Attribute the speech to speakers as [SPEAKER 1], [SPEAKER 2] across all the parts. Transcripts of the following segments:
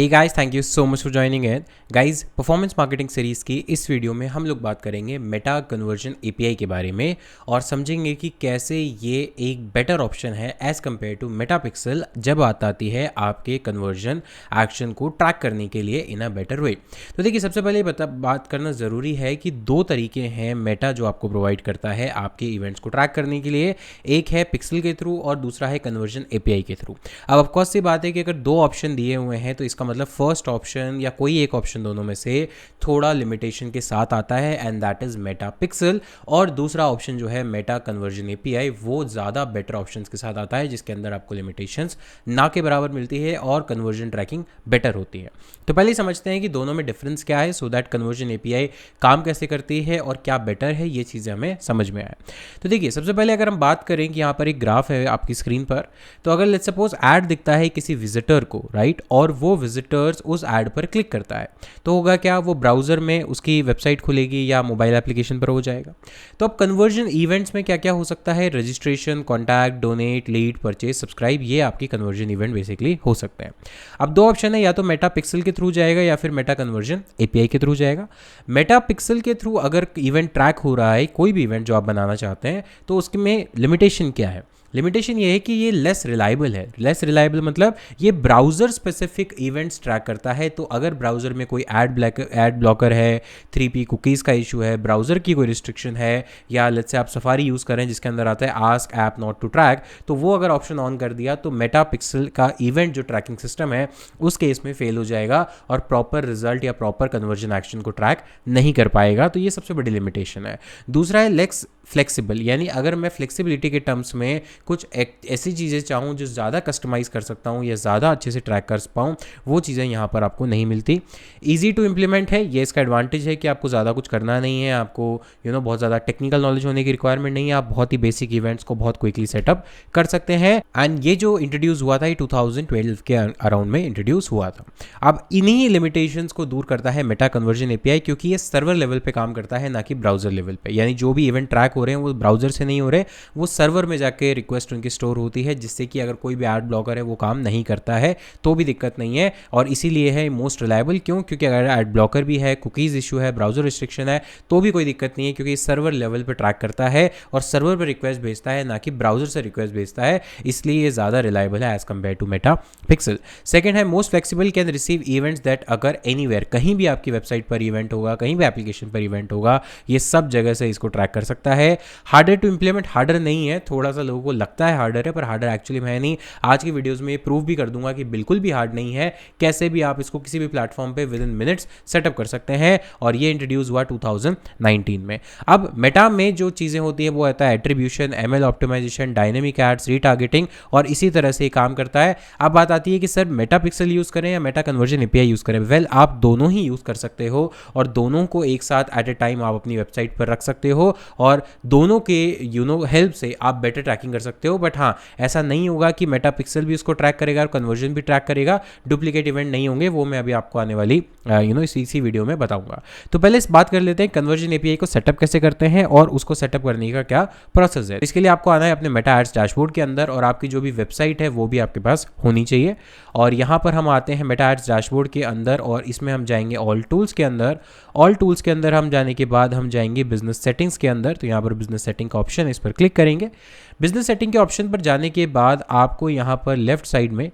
[SPEAKER 1] Hey guys, thank you so much for joining in. Guys, performance marketing series की इस video में हम लोग बात करेंगे मेटा कन्वर्जन एपीआई के बारे में और समझेंगे कि कैसे ये एक बेटर ऑप्शन है as compare to Meta pixel जब बात आती है आपके कन्वर्जन एक्शन को ट्रैक करने के लिए इन अ बेटर वे। तो देखिए, सबसे पहले बात करना ज़रूरी है कि दो तरीके हैं मेटा जो आपको प्रोवाइड करता है आपके इवेंट्स को ट्रैक करने के लिए। एक है पिक्सल के थ्रू और दूसरा है कन्वर्जन एपीआई के थ्रू। अब ऑफकोर्स सी बात है कि अगर दो ऑप्शन दिए हुए हैं तो इसका मतलब फर्स्ट ऑप्शन या कोई एक ऑप्शन दोनों में से थोड़ा लिमिटेशन के साथ आता है and that is Meta pixel, और दूसरा ऑप्शन जो है मेटा कन्वर्जन एपीआई वो ज़्यादा बेटर ऑप्शंस के साथ आता है जिसके अंदर आपको लिमिटेशंस ना के बराबर मिलती है और कन्वर्जन ट्रैकिंग बेटर होती है। तो पहले समझते हैं कि दोनों में डिफरेंस क्या है सो दैट कन्वर्जन एपीआई काम कैसे करती है और क्या बेटर है, ये चीज़ें हमें समझ में आए। तो देखिए, सबसे पहले अगर हम बात करें कि यहाँ पर एक ग्राफ है आपकी स्क्रीन पर, तो अगर लेट्स सपोज ऐड दिखता है किसी विजिटर को, राइट, और वो विजिटर्स उस ऐड पर क्लिक करता है तो होगा क्या, वो ब्राउज़र में उसकी वेबसाइट खुलेगी या मोबाइल एप्लीकेशन पर हो जाएगा। तो अब कन्वर्जन इवेंट्स में क्या क्या हो सकता है, registration, contact, donate, lead, purchase, subscribe, ये आपकी कन्वर्जन इवेंट बेसिकली हो सकते हैं। अब दो ऑप्शन है, या तो मेटा पिक्सल के थ्रू जाएगा या फिर मेटा कन्वर्जन एपीआई के थ्रू जाएगा। मेटा पिक्सल के थ्रू अगर इवेंट ट्रैक हो रहा है, कोई भी इवेंट जो आप बनाना चाहते हैं, तो उसमें लिमिटेशन क्या है? लिमिटेशन ये है कि ये लेस रिलायबल है। लेस रिलायबल मतलब ये ब्राउज़र स्पेसिफिक इवेंट्स ट्रैक करता है। तो अगर ब्राउज़र में कोई एड ब्लॉकर है, 3P कुकीज़ का इशू है, ब्राउज़र की कोई रिस्ट्रिक्शन है, या लेट्स से आप सफारी यूज़ करें जिसके अंदर आता है ask app not to track, तो वो अगर ऑप्शन ऑन कर दिया तो मेटा पिक्सल का इवेंट जो ट्रैकिंग सिस्टम है उस केस में फेल हो जाएगा और प्रॉपर रिजल्ट या प्रॉपर कन्वर्जन एक्शन को ट्रैक नहीं कर पाएगा। तो ये सबसे बड़ी लिमिटेशन है। दूसरा है लेक्स फ्लेक्सिबल, यानी अगर मैं फ्लेक्सिबिलिटी के टर्म्स में कुछ ऐसी चीज़ें चाहूँ जो ज़्यादा कस्टमाइज़ कर सकता हूँ या ज़्यादा अच्छे से ट्रैक कर पाऊँ, वो चीज़ें यहाँ पर आपको नहीं मिलती। ईजी टू इम्प्लीमेंट है, ये इसका एडवांटेज है कि आपको ज़्यादा कुछ करना नहीं है, आपको बहुत ज़्यादा टेक्निकल नॉलेज होने की रिक्वायरमेंट नहीं है, आप बहुत ही बेसिक इवेंट्स को बहुत क्विकली सेटअप कर सकते हैं। एंड ये जो इंट्रोड्यूस हुआ था ये 2012 के अराउंड में इंट्रोड्यूस हुआ था। अब इन्हीं लिमिटेशंस को दूर करता है मेटा कन्वर्जन एपीआई, क्योंकि ये सर्वर लेवल पे काम करता है ना कि ब्राउज़र लेवल पे, यानी जो भी इवेंट ट्रैक हो रहे हैं वो ब्राउज़र से नहीं हो रहे, वो सर्वर में जाके रिक्वेस्ट उनकी स्टोर होती है, जिससे कि अगर कोई भी ऐड ब्लॉकर है वो काम नहीं करता है तो भी दिक्कत नहीं है। और इसीलिए है मोस्ट रिलायबल। क्यों? क्योंकि अगर ऐड ब्लॉकर भी है, कुकीज़ इशू है, ब्राउज़र रिस्ट्रिक्शन है, तो भी कोई दिक्कत नहीं है, क्योंकि सर्वर लेवल पर ट्रैक करता है और सर्वर पर रिक्वेस्ट भेजता है ना कि ब्राउज़र से रिक्वेस्ट भेजता है, इसलिए ये ज़्यादा रिलायबल है as compare to Meta Pixel. Second है most flexible, can receive events that अगर एनीवेयर, कहीं भी आपकी वेबसाइट पर इवेंट होगा, कहीं भी एप्लीकेशन पर इवेंट होगा, ये सब जगह से इसको ट्रैक कर सकता है। हार्डर टू इम्प्लीमेंट, हार्डर नहीं है, थोड़ा सा लोगों को लगता है हार्डर है पर हार्डर एक्चुअली है नहीं। आज की वीडियोस में ये प्रूव भी कर दूंगा कि बिल्कुल भी हार्ड नहीं है, कैसे भी आप इसको किसी भी प्लेटफॉर्म पे विद इन मिनट्स सेटअप कर सकते हैं, और ये इंट्रोड्यूस हुआ 2019 में। अब मेटा में जो चीज़ें होती है वो आता है attribution, ML optimization, dynamic ads, retargeting, और इसी तरह से काम करता है। अब बात आती है कि सर मेटा पिक्सल यूज़ करें या मेटा कन्वर्जन एपीआई यूज़ करें। वेल, आप दोनों ही यूज़ कर सकते हो और दोनों को एक साथ एट ए टाइम आप अपनी वेबसाइट पर रख सकते हो और दोनों के हेल्प से आप बेटर ट्रैकिंग कर सकते हो। बट हाँ, ऐसा नहीं होगा कि मेटा पिक्सल भी उसको ट्रैक करेगा और कन्वर्जन भी ट्रैक करेगा, डुप्लीकेट इवेंट नहीं होंगे, वो मैं अभी आपको आने वाली इसी वीडियो में बताऊंगा। तो पहले इस बात कर लेते हैं कन्वर्जन एपीआई को सेटअप कैसे करते हैं और उसको सेटअप करने का क्या प्रोसेस है। इसके लिए आपको आना है अपने मेटा एड्स डैशबोर्ड के अंदर, और आपकी जो भी वेबसाइट है वो भी आपके पास होनी चाहिए। और यहाँ पर हम आते हैं मेटा एड्स डैशबोर्ड के अंदर और इसमें हम जाएंगे ऑल टूल्स के अंदर। ऑल टूल्स के अंदर हम जाने के बाद हम जाएंगे बिजनेस सेटिंग्स के अंदर। तो यहाँ पर बिजनेस सेटिंग का ऑप्शन है, इस पर क्लिक करेंगे। बिजनेस सेटिंग के ऑप्शन पर जाने के बाद आपको यहाँ पर लेफ्ट साइड में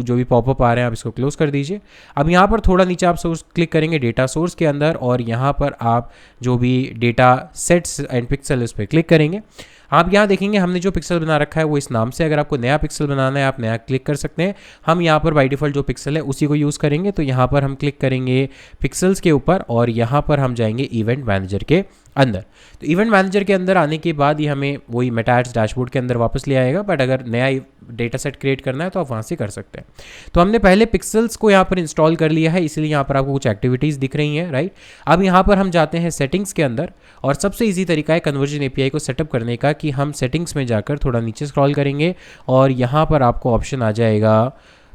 [SPEAKER 1] जो भी पॉपअप आ रहे हैं आप इसको क्लोज कर दीजिए। अब यहाँ पर थोड़ा नीचे आप सोर्स क्लिक करेंगे डेटा सोर्स के अंदर, और यहाँ पर आप जो भी डेटा सेट्स एंड पिक्सल इस पर क्लिक करेंगे। आप यहाँ देखेंगे हमने जो पिक्सल बना रखा है वो इस नाम से, अगर आपको नया पिक्सल बनाना है आप नया क्लिक कर सकते हैं। हम यहाँ पर बाय डिफ़ॉल्ट जो पिक्सल है उसी को यूज़ करेंगे। तो यहाँ पर हम क्लिक करेंगे पिक्सल्स के ऊपर और यहाँ पर हम जाएंगे इवेंट मैनेजर के अंदर। तो इवेंट मैनेजर के अंदर आने के बाद ये हमें वही मेटा एड्स डैशबोर्ड के अंदर वापस ले आएगा, बट अगर नया डेटा सेट क्रिएट करना है तो आप वहाँ से कर सकते हैं। तो हमने पहले पिक्सल्स को यहाँ पर इंस्टॉल कर लिया है, इसलिए यहाँ पर आपको कुछ एक्टिविटीज़ दिख रही हैं, राइट। अब यहाँ पर हम जाते हैं सेटिंग्स के अंदर, और सबसे ईजी तरीका है कन्वर्जन एपीआई को सेटअप करने का कि हम सेटिंग्स में जाकर थोड़ा नीचे स्क्रॉल करेंगे और यहाँ पर आपको ऑप्शन आ जाएगा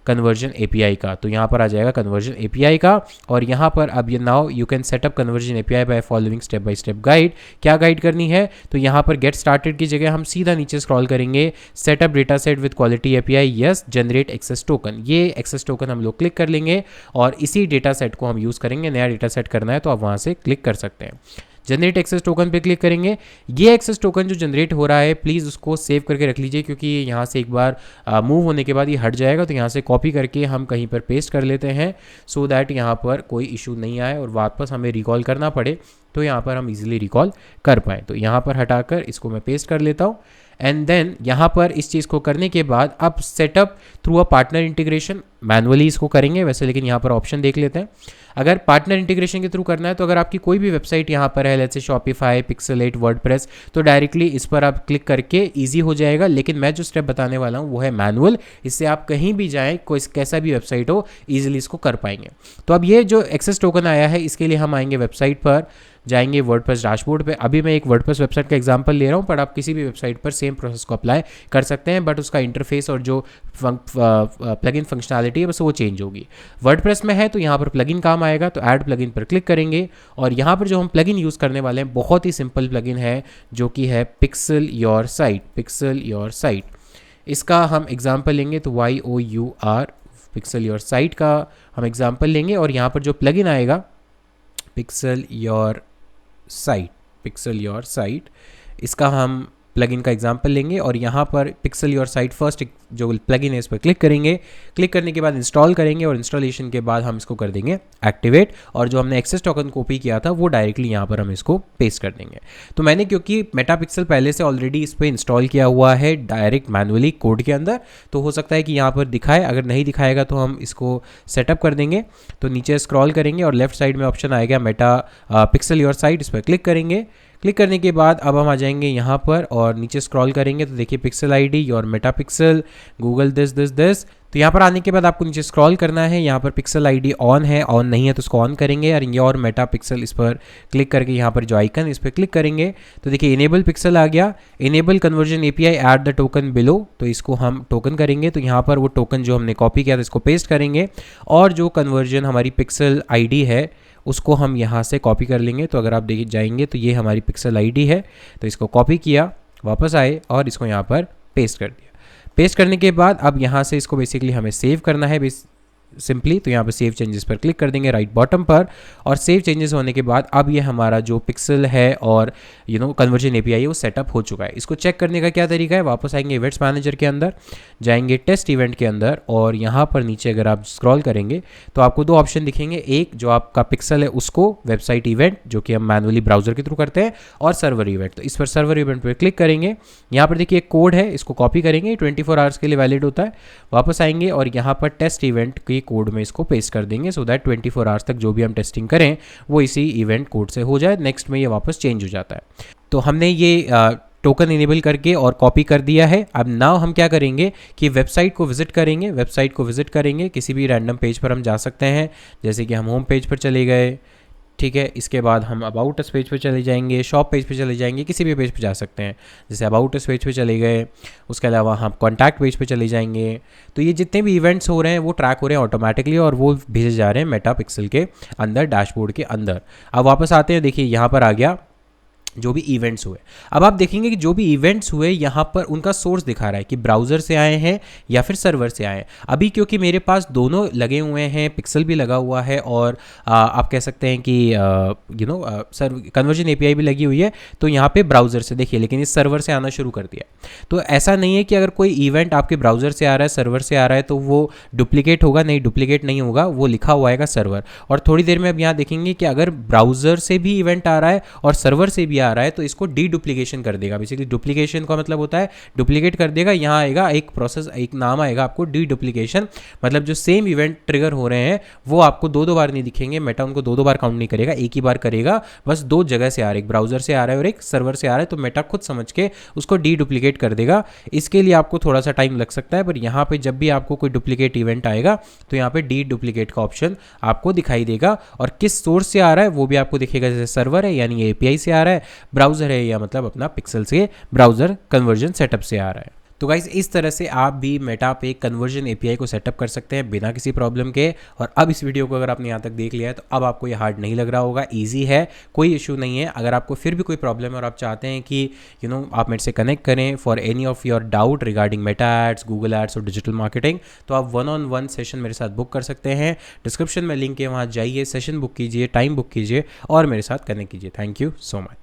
[SPEAKER 1] कन्वर्जन एपीआई का। तो यहाँ पर आ जाएगा कन्वर्जन एपीआई का, और यहाँ पर अब ये now you can setup conversion API by following step by step guide. क्या गाइड करनी है, तो यहाँ पर गेट स्टार्टेड की जगह हम सीधा नीचे स्क्रॉल करेंगे, setup data set with quality API, yes, generate access token. ये एक्सेस टोकन हम लोग क्लिक कर लेंगे और इसी डेटा सेट को हम यूज़ करेंगे। नया डेटा सेट करना है तो आप वहाँ से क्लिक कर सकते हैं। जनरेट एक्सेस टोकन पे क्लिक करेंगे। ये एक्सेस टोकन जो जनरेट हो रहा है प्लीज़ उसको सेव करके रख लीजिए, क्योंकि यहाँ से एक बार मूव होने के बाद ये हट जाएगा। तो यहाँ से कॉपी करके हम कहीं पर पेस्ट कर लेते हैं, सो दैट यहाँ पर कोई इशू नहीं आए और वापस हमें रिकॉल करना पड़े तो यहाँ पर हम इजीली रिकॉल कर पाएँ। तो यहाँ पर हटाकर इसको मैं पेस्ट कर लेता हूँ। एंड देन यहाँ पर इस चीज़ को करने के बाद अब setup through a partner integration, manually इसको करेंगे वैसे, लेकिन यहाँ पर ऑप्शन देख लेते हैं। अगर पार्टनर इंटीग्रेशन के थ्रू करना है तो अगर आपकी कोई भी वेबसाइट यहाँ पर है, जैसे शॉपिफाई, पिक्सल 8, वर्डप्रेस, तो डायरेक्टली इस पर आप क्लिक करके ईजी हो जाएगा। लेकिन मैं जो स्टेप बताने वाला हूँ वो है मैनुअल, इससे आप कहीं भी जाएँ, कोई कैसा भी वेबसाइट हो, ईजिली इसको कर पाएंगे। तो अब ये जो एक्सेस टोकन आया है इसके लिए हम आएंगे वेबसाइट पर, जाएंगे वर्डप्रेस डैशबोर्ड पे। अभी मैं एक वर्डप्रेस वेबसाइट का एग्जांपल ले रहा हूँ, पर आप किसी भी वेबसाइट पर सेम प्रोसेस को अप्लाई कर सकते हैं, बट उसका इंटरफेस और जो प्लगइन फंक्शनैलिटी है बस वो चेंज होगी। वर्डप्रेस में है तो यहाँ पर प्लगइन काम आएगा, तो ऐड प्लगइन पर क्लिक करेंगे और यहाँ पर जो हम प्लगइन यूज़ करने वाले हैं बहुत ही सिंपल प्लगइन है, जो कि है pixel your site. Pixel your site, इसका हम एग्जाम्पल लेंगे तो YOUR पिक्सल योर साइट का हम एग्जाम्पल लेंगे, और यहाँ पर जो प्लगइन आएगा pixel your site, pixel your site, इसका हम प्लगइन का एग्जांपल लेंगे और यहाँ पर पिक्सल योर साइट फर्स्ट जो प्लगइन है इस पर क्लिक करेंगे। क्लिक करने के बाद इंस्टॉल करेंगे और इंस्टॉलेशन के बाद हम इसको कर देंगे एक्टिवेट, और जो हमने एक्सेस टोकन कॉपी किया था वो डायरेक्टली यहाँ पर हम इसको पेस्ट कर देंगे। तो मैंने क्योंकि मेटापिक्सल पहले से ऑलरेडी इस पर इंस्टॉल किया हुआ है डायरेक्ट मैनुअली कोड के अंदर, तो हो सकता है कि यहाँ पर दिखाए, अगर नहीं दिखाएगा तो हम इसको सेटअप कर देंगे। तो नीचे स्क्रॉल करेंगे और लेफ्ट साइड में ऑप्शन आएगा मेटा पिक्सल योर साइट, इस पर क्लिक करेंगे। क्लिक करने के बाद अब हम आ जाएंगे यहाँ पर और नीचे स्क्रॉल करेंगे तो देखिए pixel ID your Meta pixel Google this. तो यहाँ पर आने के बाद आपको नीचे स्क्रॉल करना है, यहाँ पर पिक्सल आईडी ऑन है, ऑन नहीं है तो उसको ऑन करेंगे और योर मेटा पिक्सल इस पर क्लिक करके यहाँ पर जो आइकन इस पर क्लिक करेंगे तो देखिए इनेबल पिक्सल आ गया। Enable conversion API add the token below, तो इसको हम टोकन करेंगे, तो यहाँ पर वो टोकन जो हमने कॉपी किया था इसको पेस्ट करेंगे और जो कन्वर्जन हमारी पिक्सल आईडी है उसको हम यहाँ से कॉपी कर लेंगे। तो अगर आप देख जाएंगे तो ये हमारी पिक्सल आईडी है, तो इसको कॉपी किया, वापस आए और इसको यहाँ पर पेस्ट कर दिया। पेस्ट करने के बाद अब यहाँ से इसको बेसिकली हमें सेव करना है सिंपली, तो यहाँ पर सेव चेंजेस पर क्लिक कर देंगे राइट बॉटम पर, और सेव चेंजेस होने के बाद अब ये हमारा जो पिक्सल है और कन्वर्जन एपीआई है वो सेटअप हो चुका है। इसको चेक करने का क्या तरीका है, वापस आएंगे इवेंट्स मैनेजर के अंदर, जाएंगे टेस्ट इवेंट के अंदर और यहाँ पर नीचे अगर आप स्क्रॉल करेंगे तो आपको दो ऑप्शन दिखेंगे, एक जो आपका पिक्सल है उसको वेबसाइट इवेंट जो कि हम मैनुअली ब्राउजर के थ्रू करते हैं, और सर्वर इवेंट। तो इस पर सर्वर इवेंट पर क्लिक करेंगे, यहाँ पर देखिए एक कोड है, इसको कॉपी करेंगे, 24 आवर्स के लिए वैलिड होता है। वापस आएंगे और यहाँ पर टेस्ट इवेंट की कोड में इसको पेस्ट कर देंगे, सो दैट 24 आवर्स तक जो भी हम टेस्टिंग करें वो इसी इवेंट कोड से हो जाए। नेक्स्ट में ये वापस चेंज हो जाता है। तो हमने ये टोकन इनेबल करके और कॉपी कर दिया है। अब नाउ हम क्या करेंगे कि वेबसाइट को विजिट करेंगे। वेबसाइट को विजिट करेंगे, किसी भी रैंडम पेज पर हम जा सकते हैं, जैसे कि हम होम पेज पर चले गए, ठीक है। इसके बाद हम अबाउट अस पेज पे चले जाएंगे, शॉप पेज पे चले जाएंगे, किसी भी पेज पे जा सकते हैं, जैसे अबाउट अस पेज पे चले गए। उसके अलावा हम कॉन्टैक्ट पेज पे चले जाएंगे। तो ये जितने भी इवेंट्स हो रहे हैं वो ट्रैक हो रहे हैं ऑटोमेटिकली और वो भेजे जा रहे हैं मेटा पिक्सल के अंदर, डैशबोर्ड के अंदर। अब वापस आते हैं, देखिए यहाँ पर आ गया जो भी इवेंट्स हुए। अब आप देखेंगे कि जो भी इवेंट्स हुए यहाँ पर उनका सोर्स दिखा रहा है कि ब्राउज़र से आए हैं या फिर सर्वर से आए हैं। अभी क्योंकि मेरे पास दोनों लगे हुए हैं, पिक्सल भी लगा हुआ है और आप कह सकते हैं कि कन्वर्जन एपीआई भी लगी हुई है, तो यहाँ पे ब्राउज़र से देखिए, लेकिन इस सर्वर से आना शुरू कर दिया। तो ऐसा नहीं है कि अगर कोई इवेंट आपके ब्राउज़र से आ रहा है, सर्वर से आ रहा है तो वो डुप्लीकेट होगा, नहीं, डुप्लीकेट नहीं होगा, वो लिखा हुआ आएगा सर्वर। और थोड़ी देर में अब यहाँ देखेंगे कि अगर ब्राउज़र से भी इवेंट आ रहा है और सर्वर से भी आ रहा है तो इसको डी डुप्लीकेशन कर देगा। बेसिकली डुप्लीकेशन का मतलब होता है डुप्लीकेट कर देगा। यहाँ आएगा एक प्रोसेस, एक नाम आएगा आपको डी डुप्लीकेशन, मतलब जो सेम इवेंट ट्रिगर हो रहे हैं वो आपको दो बार नहीं दिखेंगे, मेटा उनको दो बार काउंट नहीं करेगा, एक ही बार करेगा। बस दो जगह से आ रहा है, एक ब्राउजर से आ रहा है और एक सर्वर से आ रहा है, तो मेटा खुद समझ के उसको डी डुप्लीकेट कर देगा। इसके लिए आपको थोड़ा सा टाइम लग सकता है, पर यहाँ पे जब भी आपको कोई डुप्लीकेट इवेंट आएगा तो यहाँ पे डी डुप्लीकेट का ऑप्शन आपको दिखाई देगा और किस सोर्स से आ रहा है वो भी आपको दिखेगा, जैसे सर्वर है यानी एपीआई से आ रहा है, ब्राउज़र है या मतलब अपना पिक्सल से ब्राउज़र कन्वर्जन सेटअप से आ रहा है। तो गाइज इस तरह से आप भी मेटा पे कन्वर्जन एपीआई को सेटअप कर सकते हैं बिना किसी प्रॉब्लम के। और अब इस वीडियो को अगर आपने यहाँ तक देख लिया है तो अब आपको ये हार्ड नहीं लग रहा होगा, ईजी है, कोई इशू नहीं है। अगर आपको फिर भी कोई प्रॉब्लम है और आप चाहते हैं कि आप मेरे से कनेक्ट करें for any of your doubt regarding Meta ads, Google ads और डिजिटल मार्केटिंग, तो आप 1-on-1 सेशन मेरे साथ बुक कर सकते हैं। डिस्क्रिप्शन में लिंक है, वहाँ जाइए, सेशन बुक कीजिए, टाइम बुक कीजिए और मेरे साथ कनेक्ट कीजिए। Thank you so much.